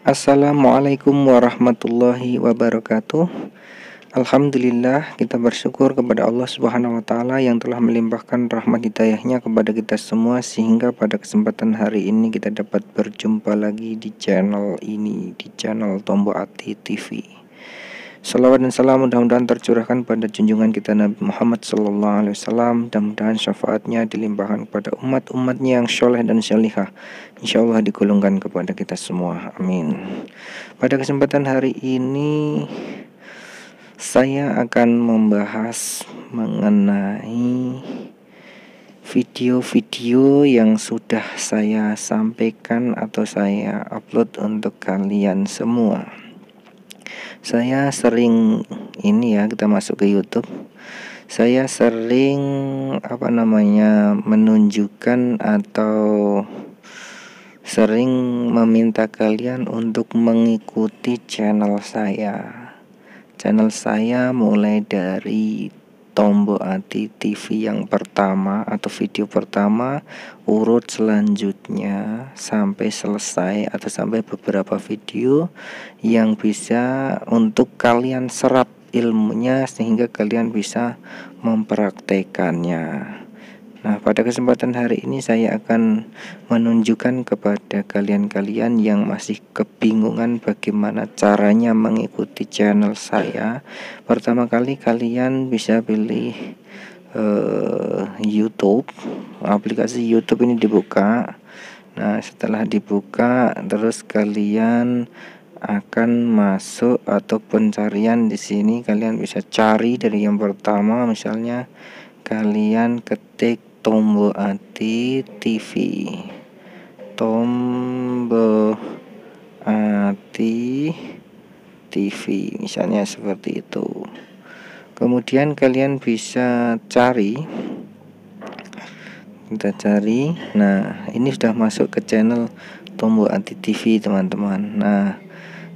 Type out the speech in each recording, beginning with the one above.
Assalamualaikum warahmatullahi wabarakatuh. Alhamdulillah, kita bersyukur kepada Allah Subhanahu wa Ta'ala yang telah melimpahkan rahmat hidayahnya kepada kita semua, sehingga pada kesempatan hari ini kita dapat berjumpa lagi di channel ini, di channel Tombo Ati TV. Salawat dan salam mudah-mudahan tercurahkan pada junjungan kita Nabi Muhammad SAW, dan mudah-mudahan syafaatnya dilimpahkan kepada umat-umatnya yang soleh dan syalihah, insyaallah digolongkan kepada kita semua, amin. Pada kesempatan hari ini saya akan membahas mengenai video-video yang sudah saya sampaikan atau saya upload untuk kalian semua. Saya sering kita masuk ke YouTube. Saya sering menunjukkan atau sering meminta kalian untuk mengikuti channel saya. Channel saya mulai dari Tombo Ati TV yang pertama atau video pertama, urut selanjutnya sampai selesai atau sampai beberapa video yang bisa untuk kalian serap ilmunya sehingga kalian bisa mempraktekannya. Nah, pada kesempatan hari ini saya akan menunjukkan kepada kalian-kalian yang masih kebingungan bagaimana caranya mengikuti channel saya. Pertama kali kalian bisa pilih YouTube. Aplikasi YouTube ini dibuka. Nah, setelah dibuka terus kalian akan masuk atau pencarian di sini kalian bisa cari dari yang pertama, misalnya kalian ketik Tombo Ati TV, Tombo Ati TV, misalnya seperti itu. Kemudian kalian bisa kita cari. Nah, ini sudah masuk ke channel Tombo Ati TV, teman-teman. Nah,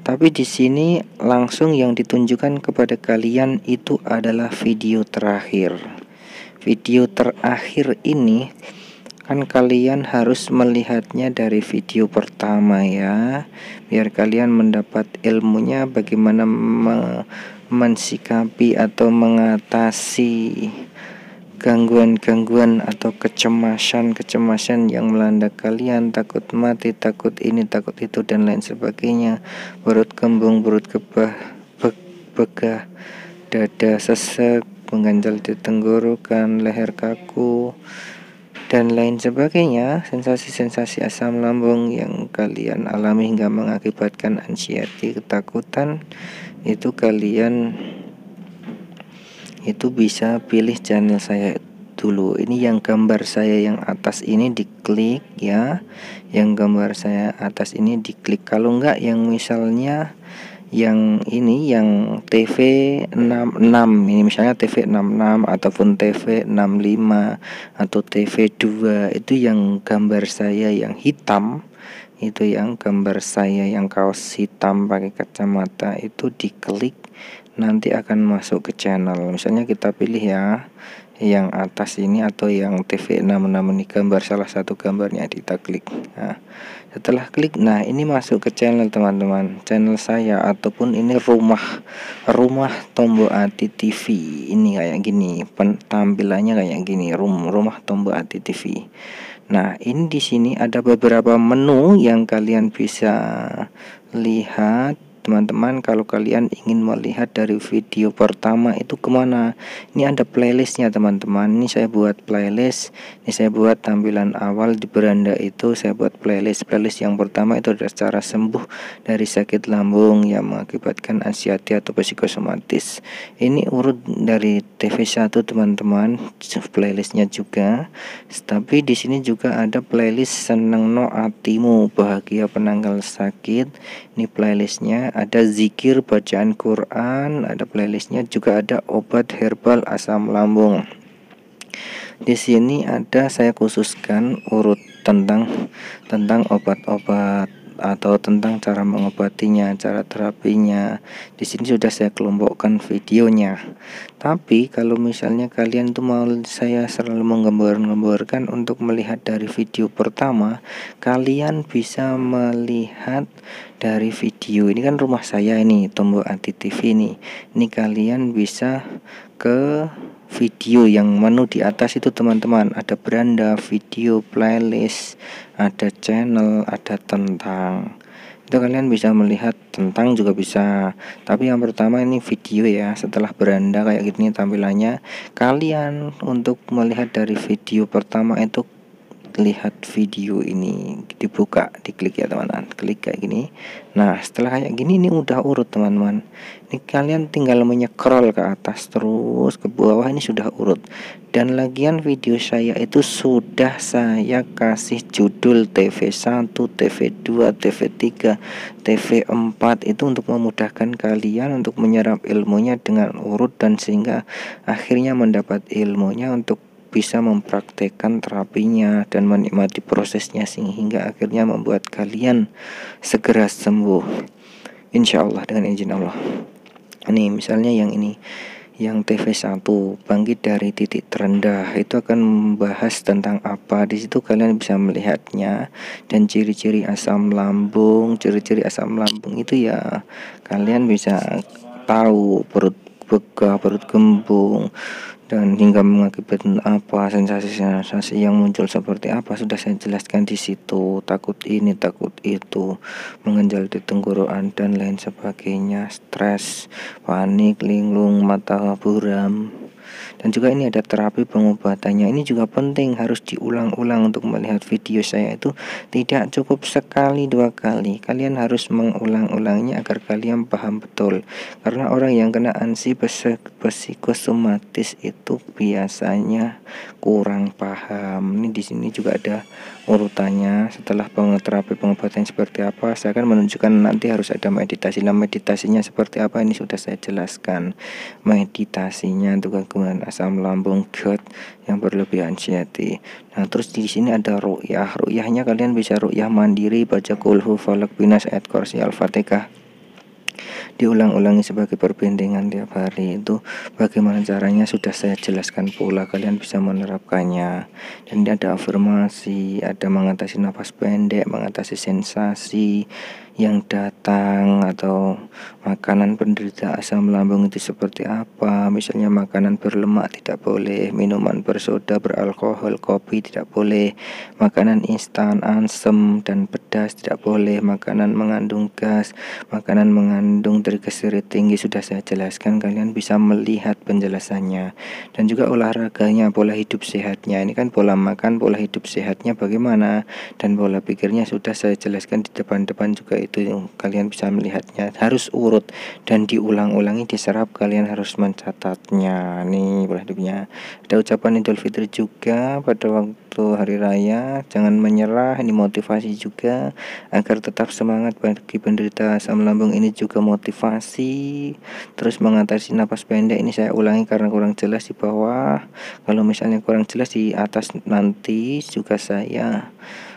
tapi di sini langsung yang ditunjukkan kepada kalian itu adalah video terakhir. Video terakhir ini kan kalian harus melihatnya dari video pertama ya, biar kalian mendapat ilmunya bagaimana mensikapi atau mengatasi gangguan-gangguan atau kecemasan yang melanda kalian, takut mati, takut ini, takut itu, dan lain sebagainya, perut kembung, perut begah, dada sesek, mengganjal di tenggorokan, leher kaku, dan lain sebagainya, sensasi-sensasi asam lambung yang kalian alami hingga mengakibatkan anxiety, ketakutan, itu kalian bisa pilih channel saya dulu. Ini yang gambar saya yang atas ini diklik ya, yang gambar saya atas ini diklik. Kalau enggak yang misalnya yang ini, yang TV66 ini, misalnya TV66 ataupun TV65 atau TV2, itu yang gambar saya yang hitam, itu yang gambar saya yang kaos hitam pakai kacamata, itu diklik nanti akan masuk ke channel. Misalnya kita pilih ya yang atas ini atau yang TV66 ini, gambar salah satu gambarnya kita klik. Nah, setelah klik, nah ini masuk ke channel teman-teman, channel saya, ataupun ini rumah Tombo Ati TV. Ini kayak gini, tampilannya kayak gini, rumah Tombo Ati TV. Nah, ini di sini ada beberapa menu yang kalian bisa lihat. Teman-teman, kalau kalian ingin melihat dari video pertama itu kemana, ini ada playlistnya teman-teman. Ini saya buat playlist, ini saya buat tampilan awal di beranda itu, saya buat playlist yang pertama itu adalah cara sembuh dari sakit lambung yang mengakibatkan anxiety atau psikosomatis. Ini urut dari TV1 teman-teman, playlistnya juga. Tapi di sini juga ada playlist senengno atimu, bahagia penanggal sakit. Ini playlistnya. Ada zikir, bacaan Quran, ada playlistnya, juga ada obat herbal asam lambung. Di sini ada saya khususkan urut tentang obat-obat atau tentang cara mengobatinya, cara terapinya. Di sini sudah saya kelompokkan videonya. Tapi kalau misalnya kalian tuh mau saya selalu menggambar-gambarkan untuk melihat dari video pertama, kalian bisa melihat dari video ini. Kan rumah saya ini tombol anti TV ini. Ini kalian bisa ke video yang menu di atas itu teman-teman, ada beranda, video, playlist, ada channel, ada tentang. Itu kalian bisa melihat tentang juga bisa. Tapi yang pertama ini video ya. Setelah beranda kayak gini tampilannya, kalian untuk melihat dari video pertama itu lihat video ini, dibuka, diklik ya teman-teman, klik kayak gini. Nah setelah kayak gini ini udah urut teman-teman. Ini kalian tinggal menycroll ke atas terus ke bawah, ini sudah urut. Dan lagian video saya itu sudah saya kasih judul TV1, TV2, TV3, TV4 itu untuk memudahkan kalian untuk menyerap ilmunya dengan urut, dan sehingga akhirnya mendapat ilmunya untuk bisa mempraktekkan terapinya dan menikmati prosesnya sehingga akhirnya membuat kalian segera sembuh, insya Allah dengan izin Allah. Ini misalnya yang ini, yang TV1 bangkit dari titik terendah, itu akan membahas tentang apa. Di situ kalian bisa melihatnya dan ciri-ciri asam lambung. Ciri-ciri asam lambung itu ya kalian bisa tahu, perut begah, perut gembung, dan hingga mengakibatkan apa, sensasi-sensasi yang muncul seperti apa sudah saya jelaskan di situ. Takut ini, takut itu, mengganjal di tenggorokan dan lain sebagainya, stres, panik, linglung, mata buram. Dan juga ini ada terapi pengobatannya. Ini juga penting, harus diulang-ulang. Untuk melihat video saya itu tidak cukup sekali dua kali, kalian harus mengulang-ulangnya agar kalian paham betul. Karena orang yang kena ansi psikosomatis itu biasanya kurang paham. Ini di sini juga ada urutannya. Setelah terapi pengobatan seperti apa, saya akan menunjukkan nanti harus ada meditasi. Nah, meditasinya seperti apa ini sudah saya jelaskan. Meditasinya untuk gangguan asam lambung, GERD yang berlebihan anxiety. Nah, terus di sini ada ru'yah. Ru'yahnya kalian bisa ru'yah mandiri, baca kulhu, falak, binas, ayat kursi, al-fatihah, diulang-ulangi sebagai perbendengan tiap hari. Itu bagaimana caranya sudah saya jelaskan pula, kalian bisa menerapkannya. Dan ini ada afirmasi, ada mengatasi nafas pendek, mengatasi sensasi yang datang, atau makanan penderita asam lambung itu seperti apa. Misalnya makanan berlemak tidak boleh, minuman bersoda, beralkohol, kopi tidak boleh, makanan instan, asam dan pedas tidak boleh, makanan mengandung gas, makanan mengandung trigliserid tinggi sudah saya jelaskan. Kalian bisa melihat penjelasannya. Dan juga olahraganya, pola hidup sehatnya. Ini kan pola makan, pola hidup sehatnya bagaimana, dan pola pikirnya sudah saya jelaskan di depan-depan juga. Itu kalian bisa melihatnya, harus urut dan diulang-ulangi, diserap, kalian harus mencatatnya. Nih pola hidupnya. Ada ucapan Idul Fitri juga pada waktu hari raya, jangan menyerah. Ini motivasi juga agar tetap semangat bagi penderita asam lambung. Ini juga motivasi. Terus mengatasi napas pendek, ini saya ulangi karena kurang jelas di bawah. Kalau misalnya kurang jelas di atas nanti juga saya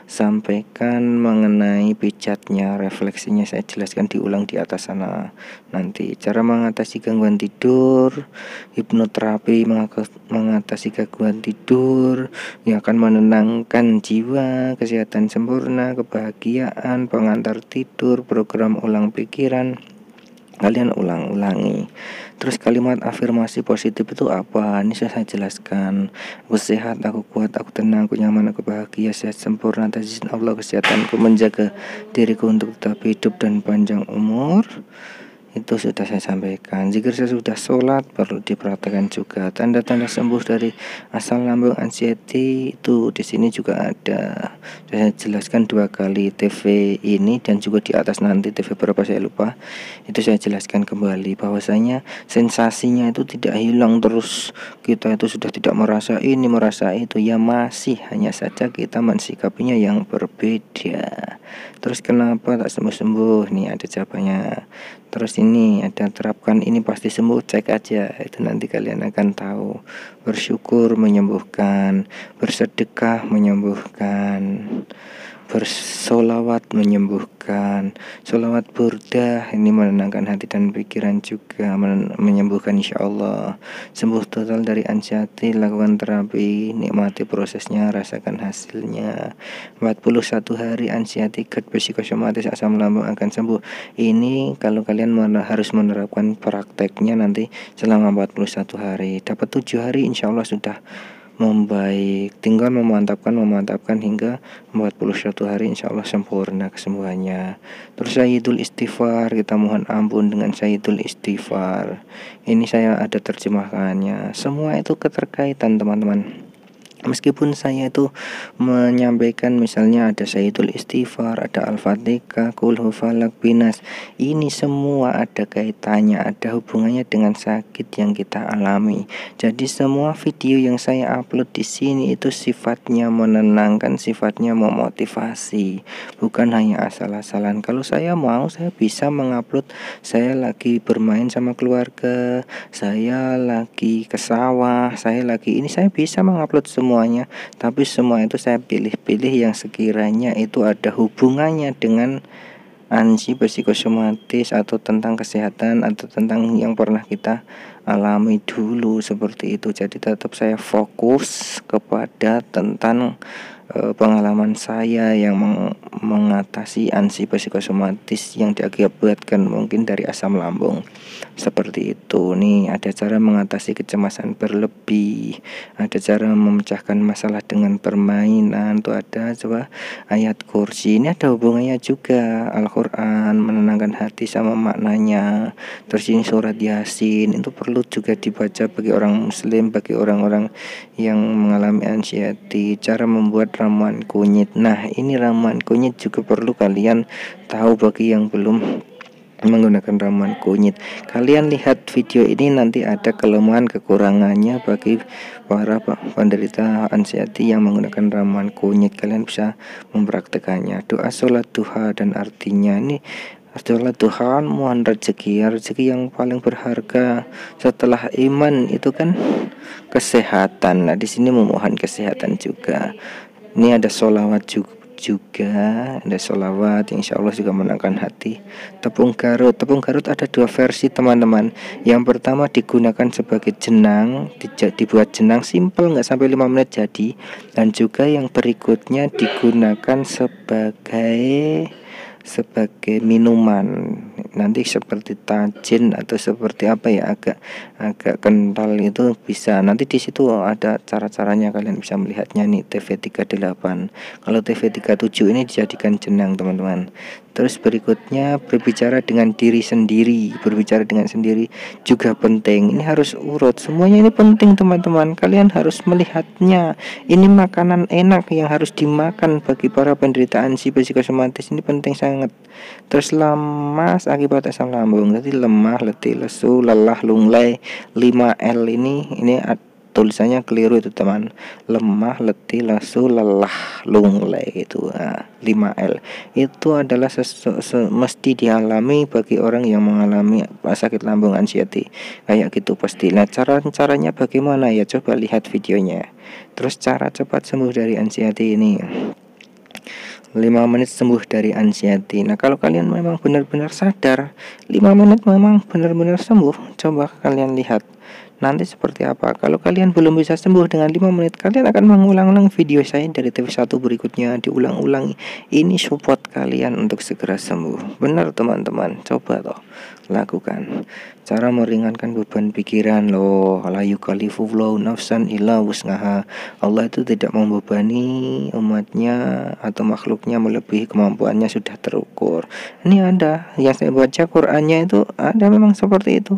sampaikan mengenai pijatnya, refleksinya saya jelaskan, diulang di atas sana nanti. Cara mengatasi gangguan tidur, hipnoterapi mengatasi gangguan tidur yang akan menenangkan jiwa, kesehatan sempurna, kebahagiaan, pengantar tidur, program ulang pikiran, kalian ulang-ulangi. Terus kalimat afirmasi positif itu apa? Ini saya jelaskan. Aku sehat, aku kuat, aku tenang, aku nyaman, aku bahagia, sehat sempurna atas izin Allah. Kesehatanku menjaga diriku untuk tetap hidup dan panjang umur. Itu sudah saya sampaikan. Jika saya sudah sholat, perlu diperhatikan juga. Tanda-tanda sembuh dari asam lambung anxiety itu di sini juga ada. Saya jelaskan dua kali TV ini, dan juga di atas nanti TV berapa saya lupa. Itu saya jelaskan kembali bahwasanya sensasinya itu tidak hilang terus. Kita itu sudah tidak merasa ini, merasa itu, ya masih, hanya saja kita mensikapinya yang berbeda. Terus kenapa tak sembuh-sembuh? Nih ada jawabannya. Terus ini ada terapkan ini pasti sembuh, cek aja, itu nanti kalian akan tahu. Bersyukur menyembuhkan, bersedekah menyembuhkan, bersolawat menyembuhkan, solawat burdah ini menenangkan hati dan pikiran juga, menyembuhkan insya Allah. Sembuh total dari anxiety, lakukan terapi, nikmati prosesnya, rasakan hasilnya. 41 hari anxiety, GERD, psikosomatis, asam lambung akan sembuh. Ini kalau kalian harus menerapkan prakteknya nanti selama 41 hari. Dapat 7 hari insya Allah sudah membaik, tinggal memantapkan hingga 41 hari insya Allah sempurna kesembuhannya. Terus Sayyidul Istighfar, kita mohon ampun dengan Sayyidul Istighfar. Ini saya ada terjemahkannya. Semua itu keterkaitan teman-teman. Meskipun saya itu menyampaikan misalnya ada Sayyidul Istighfar, ada Al-Fatihah, Qul Hu Falak Binas, ini semua ada kaitannya, ada hubungannya dengan sakit yang kita alami. Jadi semua video yang saya upload di sini itu sifatnya menenangkan, sifatnya memotivasi, bukan hanya asal-asalan. Kalau saya mau, saya bisa mengupload saya lagi bermain sama keluarga, saya lagi ke sawah, saya bisa mengupload semuanya, tapi semua itu saya pilih-pilih yang sekiranya itu ada hubungannya dengan ansi psikosomatis atau tentang kesehatan atau tentang yang pernah kita alami dulu seperti itu. Jadi tetap saya fokus kepada tentang pengalaman saya yang mengatasi ansi psikosomatis yang diakibatkan mungkin dari asam lambung. Seperti itu. Nih ada cara mengatasi kecemasan berlebih, ada cara memecahkan masalah dengan permainan. Tuh ada coba ayat kursi, ini ada hubungannya juga Al-Quran, menenangkan hati sama maknanya. Terus ini surat Yasin, itu perlu juga dibaca bagi orang muslim, bagi orang-orang yang mengalami anxiety. Cara membuat ramuan kunyit, nah ini ramuan kunyit juga perlu kalian tahu bagi yang belum menggunakan ramuan kunyit. Kalian lihat video ini, nanti ada kelemahan kekurangannya bagi para penderita anxiety yang menggunakan ramuan kunyit. Kalian bisa mempraktekannya. Doa sholat duha, dan artinya ini sholat duha mohon rezeki yang paling berharga setelah iman itu kan kesehatan. Nah di sini memohon kesehatan juga. Ini ada sholawat juga ada sholawat yang insya Allah juga menenangkan hati. Tepung Garut ada dua versi teman-teman. Yang pertama digunakan sebagai jenang, dibuat jenang simple, nggak sampai 5 menit jadi. Dan juga yang berikutnya digunakan sebagai minuman, nanti seperti tajin atau seperti apa ya, agak kental itu bisa. Nanti di situ ada cara-caranya, kalian bisa melihatnya nih. TV38, kalau TV37 ini dijadikan jenang teman-teman. Terus berikutnya berbicara dengan diri sendiri. Berbicara dengan sendiri juga penting. Ini harus urut. Semuanya ini penting teman-teman. Kalian harus melihatnya. Ini makanan enak yang harus dimakan bagi para penderita ansi psikosomatis. Ini penting sangat. Terus lemas akibat asam lambung. Jadi lemah, letih, lesu, lelah, lunglai. 5L ini tulisannya keliru itu teman. Lemah, letih, lesu, lelah, lunglai itu. 5L itu adalah mesti dialami bagi orang yang mengalami sakit lambung anxiety kayak gitu pasti. Nah caranya bagaimana ya, coba lihat videonya. Terus cara cepat sembuh dari anxiety ini, 5 menit sembuh dari anxiety. Nah kalau kalian memang benar-benar sadar 5 menit memang benar-benar sembuh, coba kalian lihat nanti seperti apa. Kalau kalian belum bisa sembuh dengan 5 menit, kalian akan mengulang-ulang video saya dari TV1 berikutnya, diulang-ulang. Ini support kalian untuk segera sembuh. Benar teman-teman, coba toh lakukan. Cara meringankan beban pikiran loh, la yukallifullahu nafsan illa wus'aha. Allah itu tidak membebani umatnya atau makhluknya melebihi kemampuannya, sudah terukur. Ini ada yang saya baca Qur'annya itu ada memang seperti itu.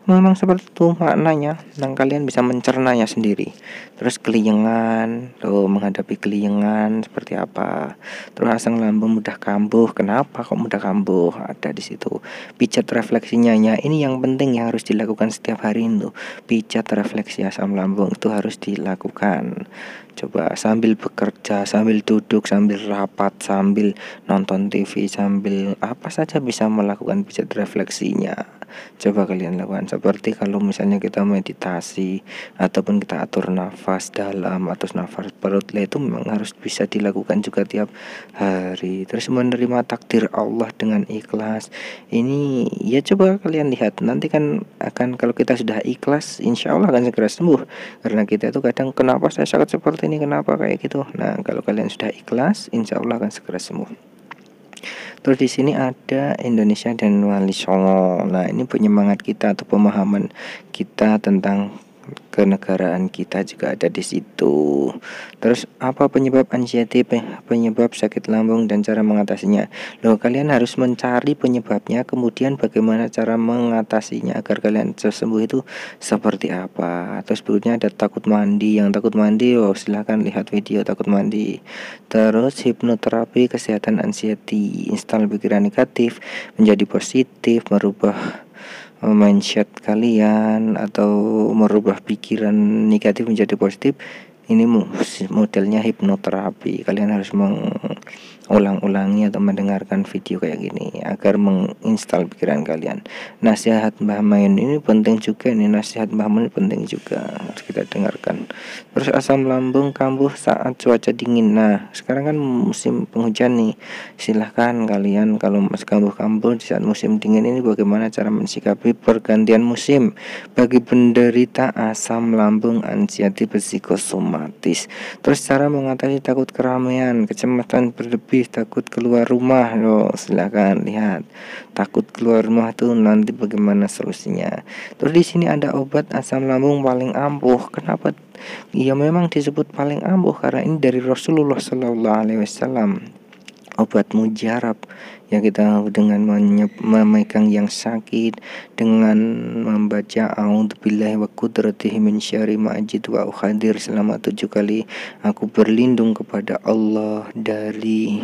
Memang seperti itu maknanya, dan kalian bisa mencernanya sendiri. Terus keliengan, menghadapi keliengan seperti apa. Terus asam lambung mudah kambuh, kenapa kok mudah kambuh, ada di situ. Pijat refleksinya, ini yang penting yang harus dilakukan setiap hari itu. Pijat refleksi asam lambung itu harus dilakukan. Coba sambil bekerja, sambil duduk, sambil rapat, sambil nonton TV, sambil apa saja bisa melakukan pijat refleksinya. Coba kalian lakukan. Seperti kalau misalnya kita meditasi ataupun kita atur nafas dalam atau nafas perut, itu memang harus bisa dilakukan juga tiap hari. Terus menerima takdir Allah dengan ikhlas. Ini ya coba kalian lihat, nanti kan akan, kalau kita sudah ikhlas insya Allah akan segera sembuh. Karena kita itu kadang, kenapa saya sakit seperti ini, kenapa kayak gitu. Nah, kalau kalian sudah ikhlas insya Allah akan segera sembuh. Terus di sini ada Indonesia dan Wali Songo. Nah, ini penyemangat kita atau pemahaman kita tentang kenegaraan kita juga ada di situ. Terus apa penyebab anxiety, penyebab sakit lambung dan cara mengatasinya. Loh, kalian harus mencari penyebabnya, kemudian bagaimana cara mengatasinya agar kalian sembuh itu seperti apa. Terus berikutnya ada takut mandi. Yang takut mandi, silahkan lihat video takut mandi. Terus hipnoterapi kesehatan anxiety, install pikiran negatif menjadi positif, merubah mindset kalian atau merubah pikiran negatif menjadi positif. Ini modelnya hipnoterapi. Kalian harus mengulang-ulangi atau mendengarkan video kayak gini agar menginstal pikiran kalian. Nasihat Mbah Main ini penting juga, nasihat Mbah Main penting juga, harus kita dengarkan. Terus asam lambung kambuh saat cuaca dingin. Nah, sekarang kan musim penghujan nih. Silahkan kalian kalau masih kambuh-kambuh di saat musim dingin ini, bagaimana cara mensikapi pergantian musim bagi penderita asam lambung, anxiety, psikosomatis. Terus cara mengatasi takut keramaian, kecemasan berlebih, takut keluar rumah. Silahkan lihat takut keluar rumah tuh nanti bagaimana solusinya. Terus di sini ada obat asam lambung paling ampuh. Kenapa? Ya memang disebut paling ampuh karena ini dari Rasulullah SAW. Obat mujarab yang kita dengan memegang yang sakit, dengan membaca a'udzubillahi wa qudratihi min syarri ma ajidu wa ukhadir selama 7 kali. Aku berlindung kepada Allah dari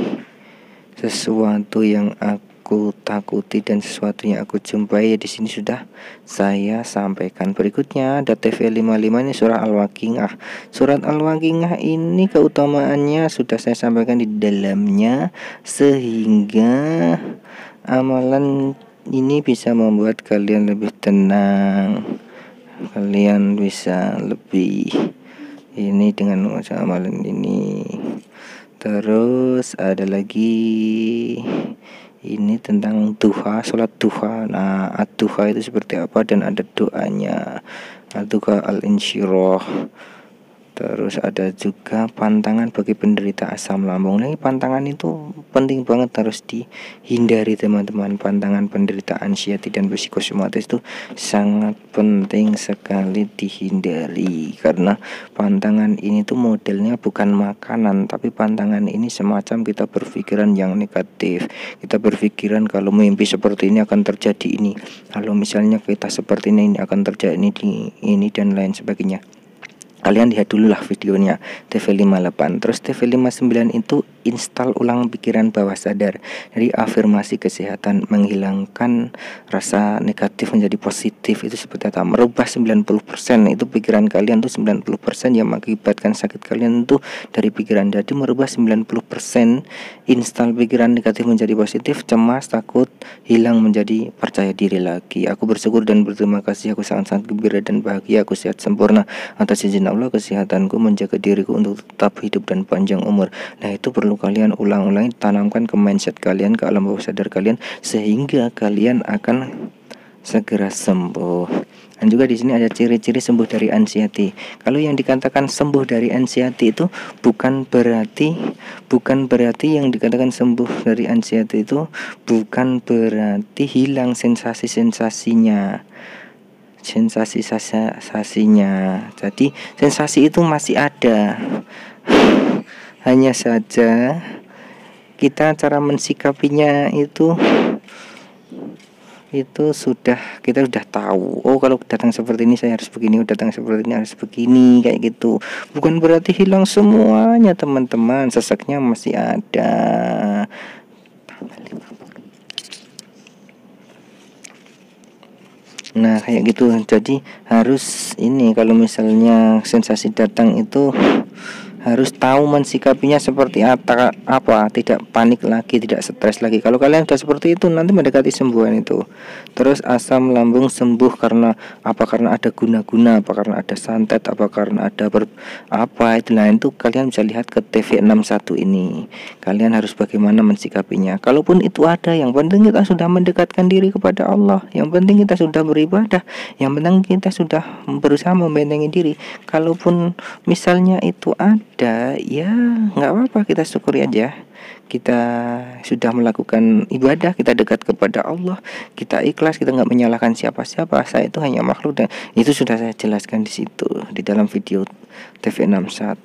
sesuatu yang aku takuti dan sesuatu yang aku jumpai. Di sini sudah saya sampaikan. Berikutnya ada TV55, ini surah Al-Waqiah. Surat Al-Waqiah ini keutamaannya sudah saya sampaikan di dalamnya, sehingga amalan ini bisa membuat kalian lebih tenang. Kalian bisa lebih ini dengan amalan ini. Terus ada lagi ini tentang duha, sholat duha. Nah, ad-duha itu seperti apa dan ada doanya. Ad-duha al-insyirah. Terus ada juga pantangan bagi penderita asam lambung. Nah, pantangan itu penting banget, harus dihindari teman-teman. Pantangan penderita anxiety dan psikosomatis itu sangat penting sekali dihindari, karena pantangan ini tuh modelnya bukan makanan, tapi pantangan ini semacam kita berpikiran yang negatif. Kita berpikiran kalau mimpi seperti ini akan terjadi ini, kalau misalnya kita seperti ini akan terjadi ini dan lain sebagainya. Kalian lihat dulu lah videonya TV58. Terus TV59 itu install ulang pikiran bawah sadar. Jadi afirmasi kesehatan, menghilangkan rasa negatif menjadi positif. Itu seperti apa? Merubah 90%. Itu pikiran kalian tuh 90% yang mengakibatkan sakit kalian itu dari pikiran. Jadi merubah 90%, install pikiran negatif menjadi positif, cemas, takut hilang menjadi percaya diri lagi. Aku bersyukur dan berterima kasih, aku sangat-sangat gembira dan bahagia, aku sehat sempurna atas izin Allah, kesehatanku menjaga diriku untuk tetap hidup dan panjang umur. Nah, itu perlu kalian ulang-ulangi, tanamkan ke mindset kalian, ke alam bawah sadar kalian, sehingga kalian akan segera sembuh. Dan juga di sini ada ciri-ciri sembuh dari anxiety. Kalau yang dikatakan sembuh dari anxiety itu bukan berarti yang dikatakan sembuh dari anxiety itu bukan berarti hilang sensasi-sensasinya. Jadi sensasi itu masih ada, hanya saja kita cara mensikapinya itu kita sudah tahu. Oh, kalau datang seperti ini saya harus begini, datang seperti ini harus begini, kayak gitu. Bukan berarti hilang semuanya teman-teman, sesaknya masih ada. Nah, kayak gitu. Jadi harus ini, kalau misalnya sensasi datang itu harus tahu mensikapinya seperti apa, tidak panik lagi, tidak stres lagi. Kalau kalian sudah seperti itu, nanti mendekati sembuhan itu. Terus asam lambung sembuh karena apa? Karena ada guna-guna, apa karena ada santet, apa karena ada apa itu. Nah, itu kalian bisa lihat ke TV61 ini. Kalian harus bagaimana mensikapinya. Kalaupun itu ada, yang penting kita sudah mendekatkan diri kepada Allah, yang penting kita sudah beribadah, yang penting kita sudah berusaha membentengi diri. Kalaupun misalnya itu ada, ya nggak apa-apa, kita syukuri aja. Kita sudah melakukan ibadah, kita dekat kepada Allah, kita ikhlas, kita nggak menyalahkan siapa-siapa. Saya itu hanya makhluk, dan itu sudah saya jelaskan di situ di dalam video TV61.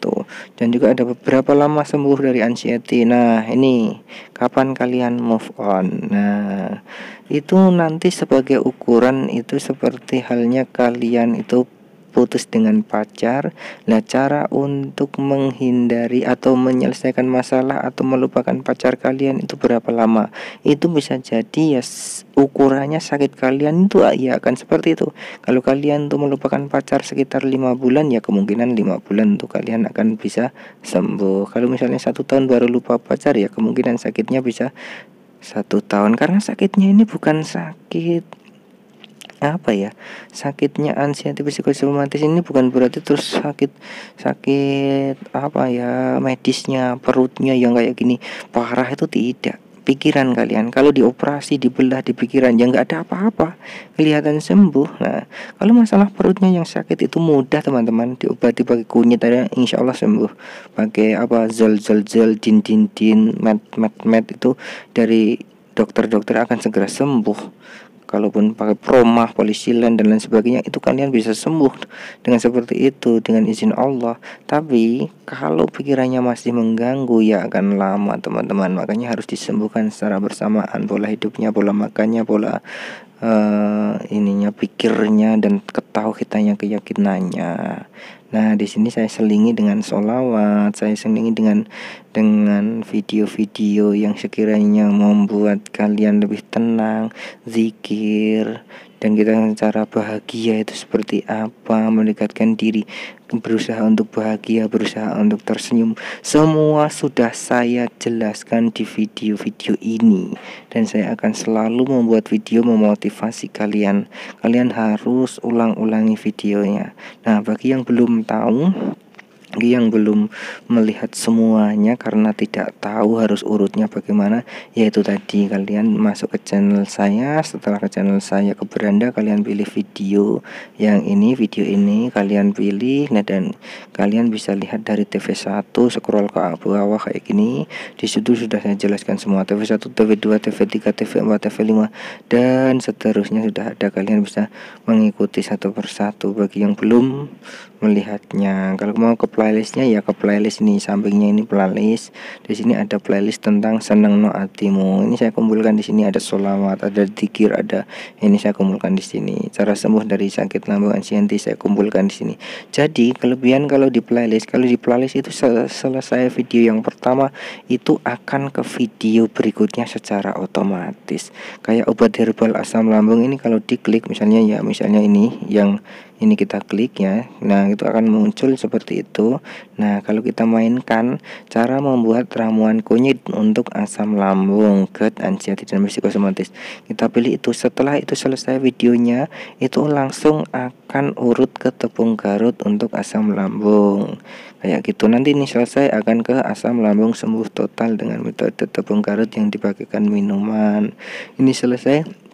Dan juga ada beberapa lama sembuh dari anxiety. Nah, ini kapan kalian move on? Nah, itu nanti sebagai ukuran itu seperti halnya kalian itu putus dengan pacar. Nah, cara untuk menghindari atau menyelesaikan masalah atau melupakan pacar kalian itu berapa lama? Itu bisa jadi ya ukurannya sakit kalian itu ya akan seperti itu. Kalau kalian untuk melupakan pacar sekitar 5 bulan, ya kemungkinan 5 bulan untuk kalian akan bisa sembuh. Kalau misalnya 1 tahun baru lupa pacar, ya kemungkinan sakitnya bisa 1 tahun. Karena sakitnya ini bukan sakit apa ya, sakitnya anxiety psikosomatis ini bukan berarti terus sakit apa ya, medisnya, perutnya yang kayak gini parah, itu tidak. Pikiran kalian kalau dioperasi, dibelah di pikiran, ya nggak ada apa-apa, kelihatan sembuh. Nah, kalau masalah perutnya yang sakit itu mudah teman-teman, diobati pakai kunyit ada, insya Allah sembuh. Pakai apa, zol din, met itu dari dokter-dokter akan segera sembuh. Kalaupun pakai promah, polisilen dan lain sebagainya, itu kalian bisa sembuh dengan seperti itu dengan izin Allah. Tapi kalau pikirannya masih mengganggu, ya akan lama teman-teman. Makanya harus disembuhkan secara bersamaan, pola hidupnya, pola makannya, pola pikirnya, dan ketauhidannya, keyakinannya. Nah, di sini saya selingi dengan sholawat, saya selingi dengan video-video yang sekiranya membuat kalian lebih tenang, zikir, dan kita cara bahagia itu seperti apa, mendekatkan diri, berusaha untuk bahagia, berusaha untuk tersenyum. Semua sudah saya jelaskan di video-video ini, dan saya akan selalu membuat video memotivasi kalian. Kalian harus ulang-ulangi videonya. Nah, bagi yang belum tahu, yang belum melihat semuanya karena tidak tahu harus urutnya bagaimana, yaitu tadi kalian masuk ke channel saya. Setelah ke channel saya, ke beranda, kalian pilih video yang ini, video ini kalian pilih. Nah, dan kalian bisa lihat dari TV1, scroll ke bawah kayak gini. Di situ sudah saya jelaskan semua, TV1, TV2, TV3, TV4, TV5 dan seterusnya sudah ada. Kalian bisa mengikuti satu persatu. Bagi yang belum melihatnya, kalau mau ke playlistnya, ya ke playlist ini, sampingnya ini playlist. Di sini ada playlist tentang seneng no hatimu. Ini saya kumpulkan di sini, ada sholawat, ada zikir, ada ini saya kumpulkan di sini. Cara sembuh dari sakit lambung anxiety saya kumpulkan di sini. Jadi kelebihan kalau di playlist itu selesai video yang pertama itu akan ke video berikutnya secara otomatis. Kayak obat herbal asam lambung ini, kalau diklik misalnya ini yang ini kita klik ya, nah itu akan muncul seperti itu. Nah, kalau kita mainkan cara membuat ramuan kunyit untuk asam lambung, GERD, anxiety dan psikosomatis, kita pilih itu. Setelah itu selesai videonya, itu langsung akan urut ke tepung Garut untuk asam lambung kayak gitu. Nanti ini selesai akan ke asam lambung sembuh total dengan metode tepung Garut yang dibagikan minuman. Ini selesai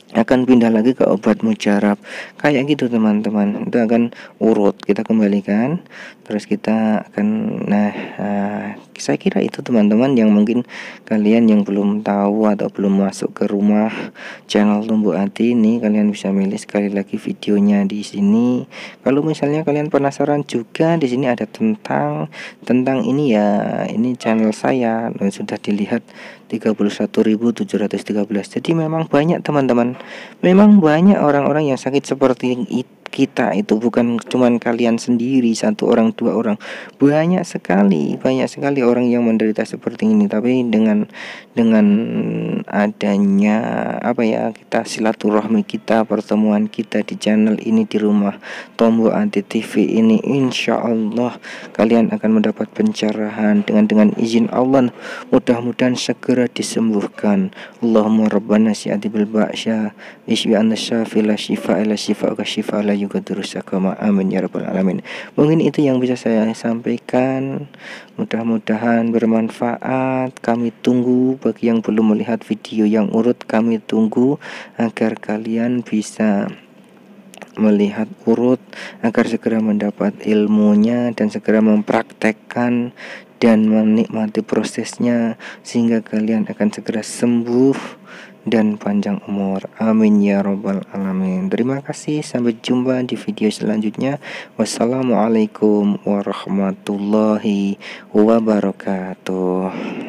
akan pindah lagi ke obat mujarab kayak gitu teman-teman. Itu akan urut, kita kembalikan, terus kita akan saya kira itu teman-teman yang mungkin kalian yang belum tahu atau belum masuk ke rumah channel Tumbuh Hati ini, kalian bisa milih sekali lagi videonya di sini. Kalau misalnya kalian penasaran juga, di sini ada tentang ini ya, ini channel saya dan sudah dilihat 31.713. Jadi memang banyak teman-teman, memang banyak orang-orang yang sakit seperti kita itu, bukan cuman kalian sendiri, 1 orang 2 orang, banyak sekali orang yang menderita seperti ini. Tapi dengan adanya apa ya, kita silaturahmi kita, pertemuan kita di channel ini, di rumah Tombo Anti TV ini, insya Allah kalian akan mendapat pencerahan dengan izin Allah. Mudah-mudahan segera disembuhkan. Allahumma rabbana si'ati bil ba'sya iswi anta syafi la syifa ila syifa ka syifa la yughadiru sakama, amin ya rabbal alamin. Mungkin itu yang bisa saya sampaikan, mudah-mudahan bermanfaat. Kami tunggu, bagi yang belum melihat video yang urut, kami tunggu agar kalian bisa melihat urut, agar segera mendapat ilmunya dan segera mempraktekkan dan menikmati prosesnya, sehingga kalian akan segera sembuh dan panjang umur, amin ya robbal alamin. Terima kasih, sampai jumpa di video selanjutnya. Wassalamualaikum warahmatullahi wabarakatuh.